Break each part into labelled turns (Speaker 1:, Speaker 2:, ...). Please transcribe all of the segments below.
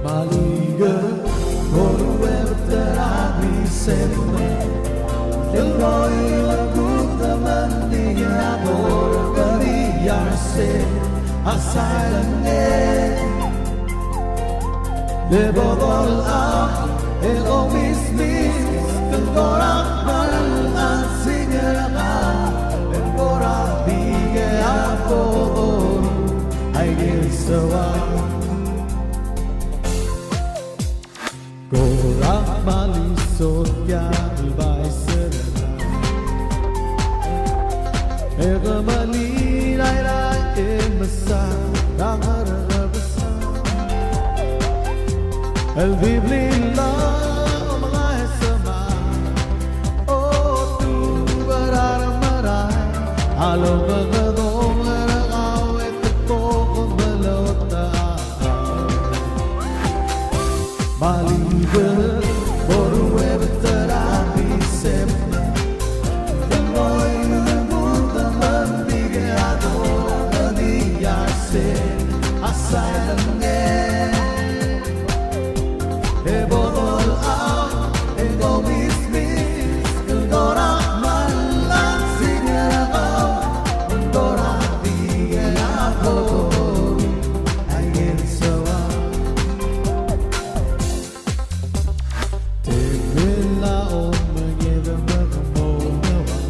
Speaker 1: Maliga, Oruerterabi sempre, el boy la puta mandiga por galillarse a silent de bodol out, el omismis, el gorak mal an sinera, el gorak bige a bodol, I get so Gorak malisot galbay serena Ega malilay lay emasa Dangarabasa El biblila mga esama O tu bararamaray Alo magadong arakaw Ito kong balota Maliga, Oruerterabi sempre El boy la puta mandiga por galillarse a silent E bodol out, e gomismis, el gorak malang sinagaw, el gorak bige ako, ay ginsawa. Tigwila o magiging magmulawa,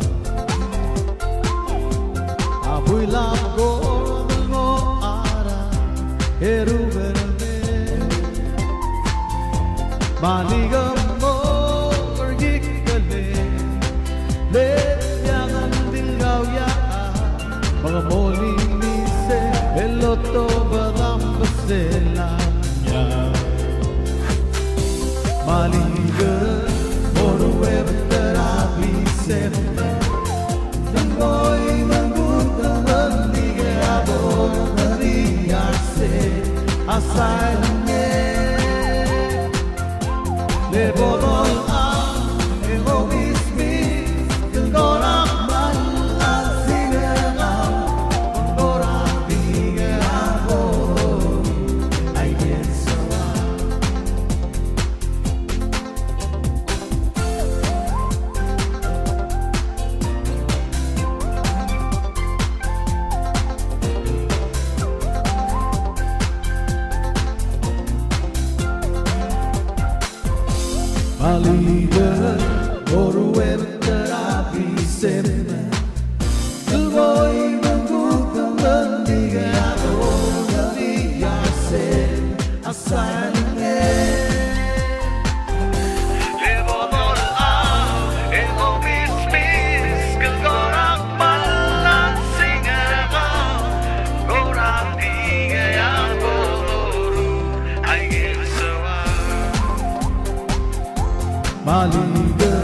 Speaker 1: apoy labgo mo ara, eruberame. Maligam mo pergikale Lenyangan dilgaw ya Mga moling mise Eloto badang baselanya Maligam Oruerterabi sempre Tangoy magutang Nandigabor Nandigarse Asylum Le bodol ang egoismis El gorak man ang sinagaw Ang gorak bige ako ay ginsawa Maliga, Oruerterabi sempre El boy magutang mandigado galillarse a silent Le bodol out, el omismis, el gorak malang sinagaw, gorak bige ako, ay ginsawa. Maliga,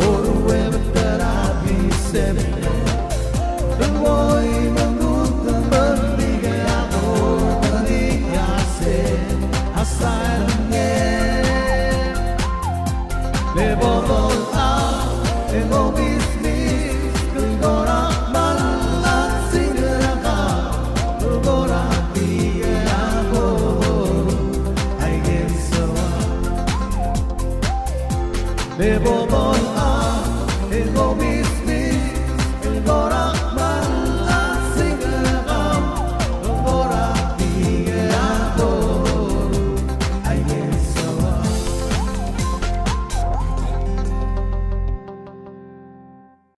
Speaker 1: Oruerterabi sempre